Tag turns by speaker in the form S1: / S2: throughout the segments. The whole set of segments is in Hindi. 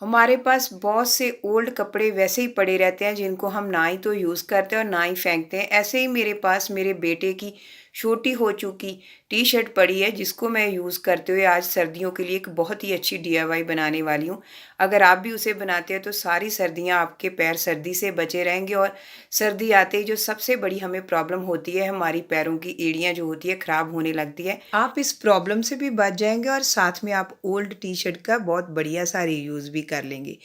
S1: हमारे पास बहुत से ओल्ड कपड़े वैसे ही पड़े रहते हैं जिनको हम ना ही तो यूज़ करते हैं और ना ही फेंकते हैं। ऐसे ही मेरे पास मेरे बेटे की छोटी हो चुकी टी शर्ट पड़ी है जिसको मैं यूज़ करते हुए आज सर्दियों के लिए एक बहुत ही अच्छी डीआईवाई बनाने वाली हूँ। अगर आप भी उसे बनाते हो तो सारी सर्दियाँ आपके पैर सर्दी से बचे रहेंगे और सर्दी आते ही जो सबसे बड़ी हमें प्रॉब्लम होती है, हमारी पैरों की एड़ियाँ जो होती है ख़राब होने लगती है। आप इस प्रॉब्लम से भी बच जाएँगे और साथ में आप ओल्ड टी-शर्ट का बहुत बढ़िया सा रीयूज़ भी कर लेंगे।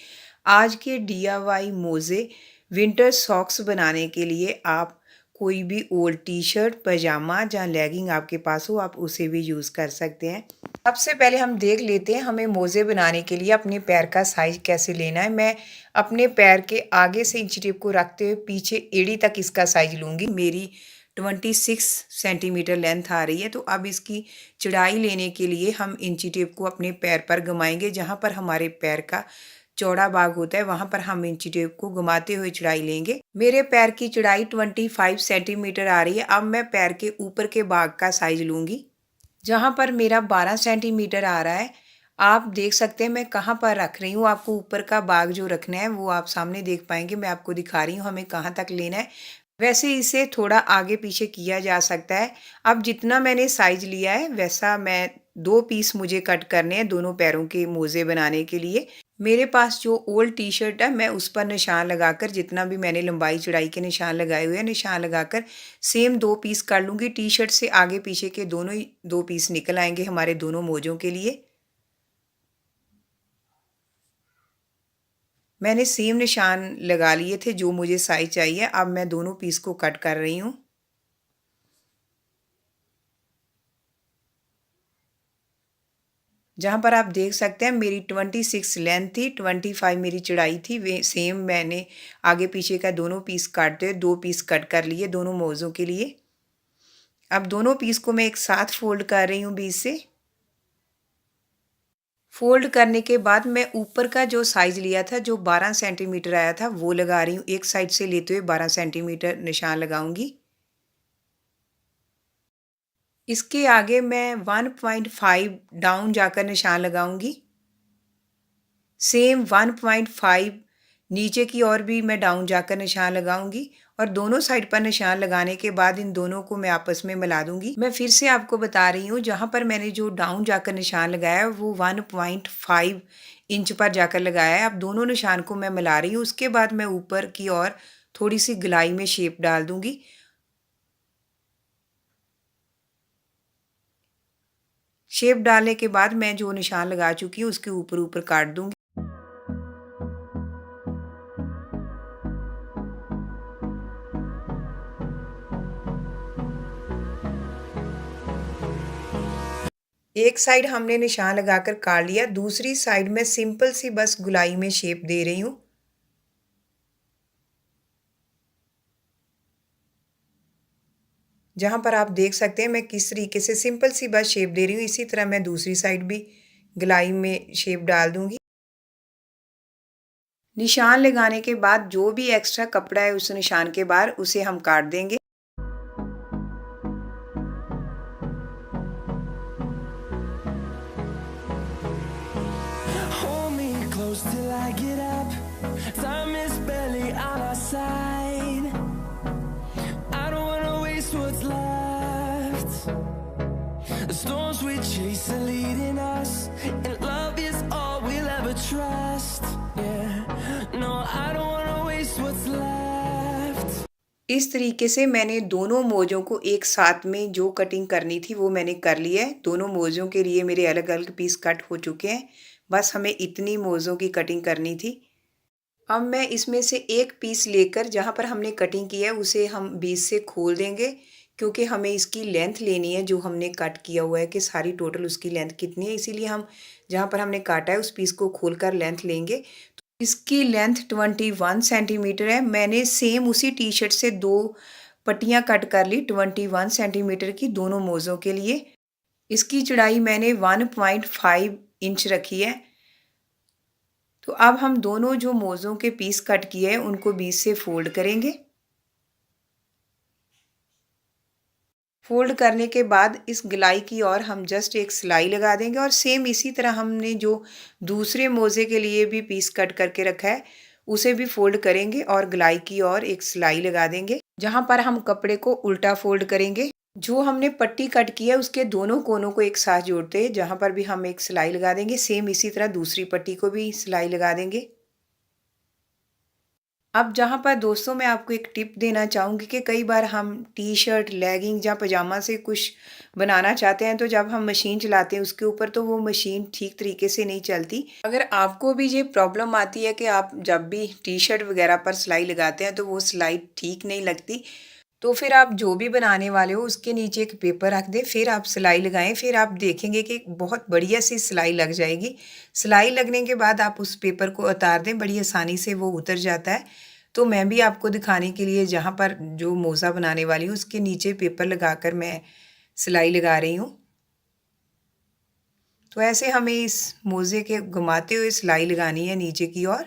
S1: आज के डीआईवाई मोज़े विंटर सॉक्स बनाने के लिए आप कोई भी ओल्ड टी-शर्ट, पजामा या लेगिंग आपके पास हो, आप उसे भी यूज़ कर सकते हैं। सबसे पहले हम देख लेते हैं हमें मोज़े बनाने के लिए अपने पैर का साइज़ कैसे लेना है। मैं अपने पैर के आगे से इंची टेप को रखते हुए पीछे एड़ी तक इसका साइज़ लूँगी। मेरी 26 सेंटीमीटर लेंथ आ रही है, तो अब इसकी चौड़ाई लेने के लिए हम इंची टेप को अपने पैर पर घुमाएँगे। जहाँ पर हमारे पैर का चौड़ा भाग होता है, वहाँ पर हम इंची टेप को घुमाते हुए चौड़ाई लेंगे। मेरे पैर की चौड़ाई 25 सेंटीमीटर आ रही है। अब मैं पैर के ऊपर के भाग का साइज़ लूँगी। जहाँ पर मेरा 12 सेंटीमीटर आ रहा है, आप देख सकते हैं मैं कहाँ पर रख रही हूँ। आपको ऊपर का भाग जो रखना है वो आप सामने देख पाएँगे, मैं आपको दिखा रही हूँ हमें कहाँ तक लेना है। वैसे इसे थोड़ा आगे पीछे किया जा सकता है। अब जितना मैंने साइज़ लिया है वैसा मैं 2 पीस मुझे कट करने हैं दोनों पैरों के मोज़े बनाने के लिए। मेरे पास जो ओल्ड टी-शर्ट है मैं उस पर निशान लगाकर जितना भी मैंने लंबाई चौड़ाई के निशान लगाए हुए हैं, निशान लगाकर सेम 2 पीस कर लूँगी। टी-शर्ट से आगे पीछे के दोनों ही 2 पीस निकल आएँगे हमारे दोनों मोज़ों के लिए। मैंने सेम निशान लगा लिए थे जो मुझे साइज़ चाहिए। अब मैं दोनों पीस को कट कर रही हूँ। जहाँ पर आप देख सकते हैं मेरी 26 लेंथ थी, 25 मेरी चौड़ाई थी। वे सेम मैंने आगे पीछे का दोनों पीस काटते हुए 2 पीस कट कर लिए दोनों मोज़ों के लिए। अब दोनों पीस को मैं एक साथ फ़ोल्ड कर रही हूँ बीच से। फ़ोल्ड करने के बाद मैं ऊपर का जो साइज़ लिया था, जो 12 सेंटीमीटर आया था, वो लगा रही हूँ। एक साइड से लेते हुए 12 सेंटीमीटर निशान लगाऊँगी। इसके आगे मैं 1.5 डाउन जाकर निशान लगाऊँगी। सेम 1.5 नीचे की ओर भी मैं डाउन जाकर निशान लगाऊंगी और दोनों साइड पर निशान लगाने के बाद इन दोनों को मैं आपस में मिला दूंगी। मैं फिर से आपको बता रही हूँ, जहाँ पर मैंने जो डाउन जाकर निशान लगाया है वो 1.5 इंच पर जाकर लगाया है। अब दोनों निशान को मैं मिला रही हूँ। उसके बाद मैं ऊपर की ओर थोड़ी सी गोलाई में शेप डाल दूंगी। शेप डालने के बाद मैं जो निशान लगा चुकी हूँ उसके ऊपर ऊपर काट दूंगी। एक साइड हमने निशान लगाकर काट लिया, दूसरी साइड में सिंपल सी बस गोलाई में शेप दे रही हूँ। जहाँ पर आप देख सकते हैं मैं किस तरीके से सिंपल सी बस शेप दे रही हूँ, इसी तरह मैं दूसरी साइड भी गोलाई में शेप डाल दूंगी। निशान लगाने के बाद जो भी एक्स्ट्रा कपड़ा है उस निशान के बाहर उसे हम काट देंगे।
S2: Hold me close till I get up. Time is barely on our side. I don't wanna waste what's left. The storms we chase are leading us, and love is all we'll ever trust. Yeah, no, I don't wanna waste what's left.
S1: इस तरीके से मैंने दोनों मोज़ों को एक साथ में जो कटिंग करनी थी वो मैंने कर ली है। दोनों मोज़ों के लिए मेरे अलग-अलग पीस कट हो चुके हैं। बस हमें इतनी मोज़ों की कटिंग करनी थी। अब मैं इसमें से एक पीस लेकर जहाँ पर हमने कटिंग की है उसे हम बीच से खोल देंगे, क्योंकि हमें इसकी लेंथ लेनी है जो हमने कट किया हुआ है कि सारी टोटल उसकी लेंथ कितनी है। इसीलिए हम जहाँ पर हमने काटा है उस पीस को खोलकर लेंथ लेंगे। तो इसकी लेंथ 21 सेंटीमीटर है। मैंने सेम उसी टी शर्ट से 2 पट्टियाँ कट कर ली 21 सेंटीमीटर की दोनों मोज़ों के लिए। इसकी चौड़ाई मैंने 1.5 इंच रखी है। तो अब हम दोनों जो मोज़ों के पीस कट किए हैं उनको बीच से फोल्ड करेंगे। फोल्ड करने के बाद इस गलाई की ओर हम जस्ट एक सिलाई लगा देंगे और सेम इसी तरह हमने जो दूसरे मोज़े के लिए भी पीस कट करके रखा है उसे भी फोल्ड करेंगे और गलाई की ओर एक सिलाई लगा देंगे, जहाँ पर हम कपड़े को उल्टा फोल्ड करेंगे। जो हमने पट्टी कट की है उसके दोनों कोनों को एक साथ जोड़ते हैं, जहाँ पर भी हम एक सिलाई लगा देंगे, सेम इसी तरह दूसरी पट्टी को भी सिलाई लगा देंगे। अब जहाँ पर दोस्तों मैं आपको एक टिप देना चाहूँगी कि कई बार हम टी शर्ट, लेगिंग या पजामा से कुछ बनाना चाहते हैं, तो जब हम मशीन चलाते हैं उसके ऊपर तो वो मशीन ठीक तरीके से नहीं चलती। अगर आपको भी ये प्रॉब्लम आती है कि आप जब भी टी शर्ट वगैरह पर सिलाई लगाते हैं तो वो सिलाई ठीक नहीं लगती, तो फिर आप जो भी बनाने वाले हो उसके नीचे एक पेपर रख दें, फिर आप सिलाई लगाएं, फिर आप देखेंगे कि बहुत बढ़िया सी सिलाई लग जाएगी। सिलाई लगने के बाद आप उस पेपर को उतार दें, बड़ी आसानी से वो उतर जाता है। तो मैं भी आपको दिखाने के लिए जहाँ पर जो मोज़ा बनाने वाली हूँ उसके नीचे पेपर लगाकर मैं सिलाई लगा रही हूँ। तो ऐसे हमें इस मोज़े के घुमाते हुए सिलाई लगानी है नीचे की ओर।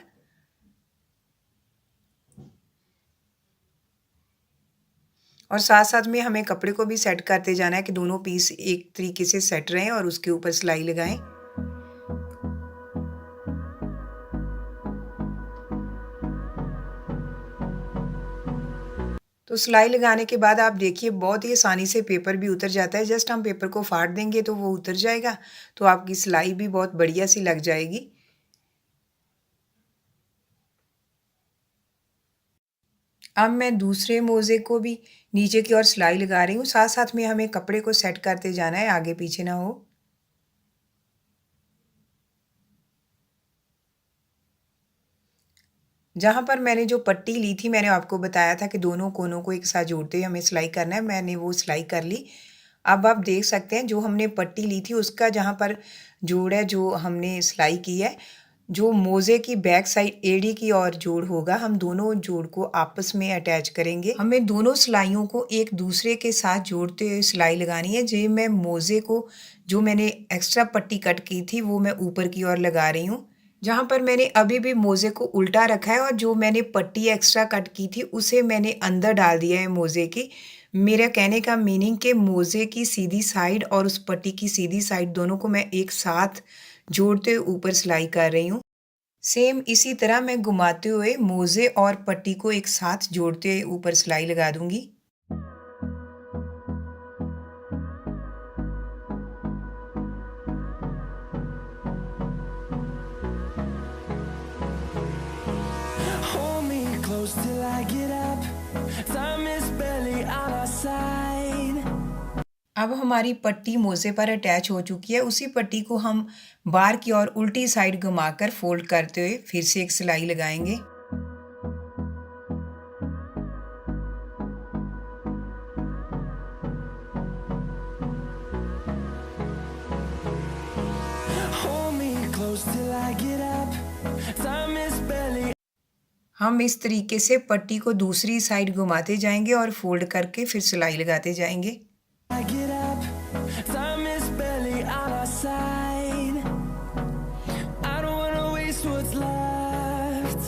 S1: और साथ साथ में हमें कपड़े को भी सेट करते जाना है कि दोनों पीस एक तरीके से सेट रहें और उसके ऊपर सिलाई लगाएं। तो सिलाई लगाने के बाद आप देखिए बहुत ही आसानी से पेपर भी उतर जाता है। जस्ट हम पेपर को फाड़ देंगे तो वो उतर जाएगा, तो आपकी सिलाई भी बहुत बढ़िया सी लग जाएगी। अब मैं दूसरे मोज़े को भी नीचे की ओर सिलाई लगा रही हूँ। साथ साथ में हमें कपड़े को सेट करते जाना है, आगे पीछे ना हो। जहाँ पर मैंने जो पट्टी ली थी मैंने आपको बताया था कि दोनों कोनों को एक साथ जोड़ते हुए हमें सिलाई करना है, मैंने वो सिलाई कर ली। अब आप देख सकते हैं जो हमने पट्टी ली थी उसका जहाँ पर जोड़ है, जो हमने सिलाई की है, जो मोज़े की बैक साइड एड़ी की ओर जोड़ होगा, हम दोनों जोड़ को आपस में अटैच करेंगे। हमें दोनों सिलाइयों को एक दूसरे के साथ जोड़ते हुए सिलाई लगानी है। जे मैं मोज़े को जो मैंने एक्स्ट्रा पट्टी कट की थी वो मैं ऊपर की ओर लगा रही हूँ, जहाँ पर मैंने अभी भी मोज़े को उल्टा रखा है और जो मैंने पट्टी एक्स्ट्रा कट की थी उसे मैंने अंदर डाल दिया है मोज़े की। मेरा कहने का मीनिंग कि मोज़े की सीधी साइड और उस पट्टी की सीधी साइड दोनों को मैं एक साथ जोड़ते हुए ऊपर सिलाई कर रही हूँ। सेम इसी तरह मैं घुमाते हुए मोज़े और पट्टी को एक साथ जोड़ते हुए ऊपर सिलाई लगा दूँगी।
S2: Hold me close till I get up. Time is barely on our side.
S1: अब हमारी पट्टी मोज़े पर अटैच हो चुकी है। उसी पट्टी को हम बार की ओर उल्टी साइड घुमाकर फोल्ड करते हुए फिर से एक सिलाई लगाएंगे।
S2: Hold me close till I get up. Time is barely.
S1: हम इस तरीके से पट्टी को दूसरी साइड घुमाते जाएंगे और फोल्ड करके फिर सिलाई लगाते जाएंगे।
S2: I get up. Time is barely on our side. I don't wanna waste what's left.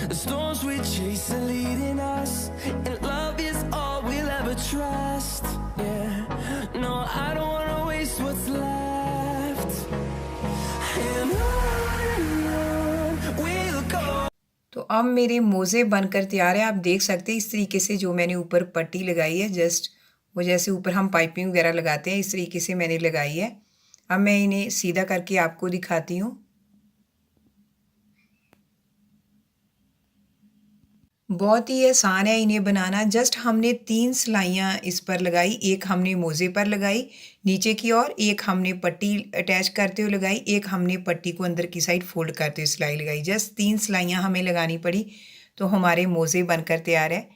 S2: The storms we chase are leading us, and love is all we'll ever trust. Yeah, no, I don't wanna waste what's left. And on we'll go.
S1: तो अब मेरे मोज़े बनकर तैयार है। आप देख सकते हैं इस तरीके से जो मैंने ऊपर पट्टी लगाई है, जस्ट वो जैसे ऊपर हम पाइपिंग वगैरह लगाते हैं इस तरीके से मैंने लगाई है। अब मैं इन्हें सीधा करके आपको दिखाती हूँ। बहुत ही आसान है इन्हें बनाना। जस्ट हमने 3 सिलाइयाँ इस पर लगाई, एक हमने मोज़े पर लगाई नीचे की ओर, एक हमने पट्टी अटैच करते हुए लगाई, एक हमने पट्टी को अंदर की साइड फोल्ड करते हुए सिलाई लगाई। जस्ट 3 सिलाइयाँ हमें लगानी पड़ी तो हमारे मोज़े बनकर तैयार है।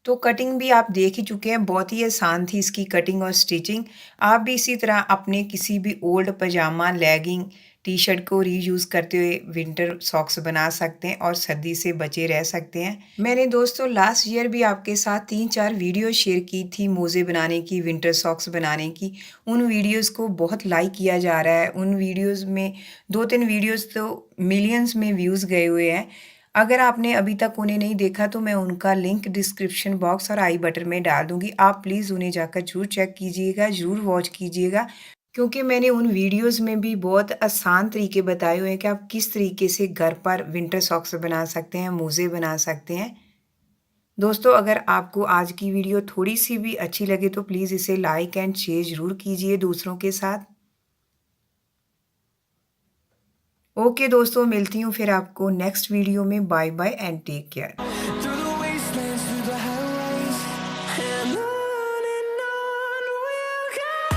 S1: तो कटिंग भी आप देख ही चुके हैं, बहुत ही आसान थी इसकी कटिंग और स्टिचिंग। आप भी इसी तरह अपने किसी भी ओल्ड पजामा, लेगिंग, टी शर्ट को रीयूज़ करते हुए विंटर सॉक्स बना सकते हैं और सर्दी से बचे रह सकते हैं। मैंने दोस्तों लास्ट ईयर भी आपके साथ 3-4 वीडियो शेयर की थी मोज़े बनाने की, विंटर सॉक्स बनाने की। उन वीडियोज़ को बहुत लाइक किया जा रहा है। उन वीडियोज़ में 2-3 वीडियोज़ तो मिलियंस में व्यूज़ गए हुए हैं। अगर आपने अभी तक उन्हें नहीं देखा तो मैं उनका लिंक डिस्क्रिप्शन बॉक्स और आई बटन में डाल दूँगी। आप प्लीज़ उन्हें जाकर ज़रूर चेक कीजिएगा, ज़रूर वॉच कीजिएगा, क्योंकि मैंने उन वीडियोज़ में भी बहुत आसान तरीके बताए हुए हैं कि आप किस तरीके से घर पर विंटर सॉक्स बना सकते हैं, मोज़े बना सकते हैं। दोस्तों, अगर आपको आज की वीडियो थोड़ी-सी भी अच्छी लगे तो प्लीज़ इसे लाइक एंड शेयर ज़रूर कीजिए दूसरों के साथ। ओके दोस्तों, मिलती हूँ फिर आपको नेक्स्ट वीडियो में। Bye bye and take care.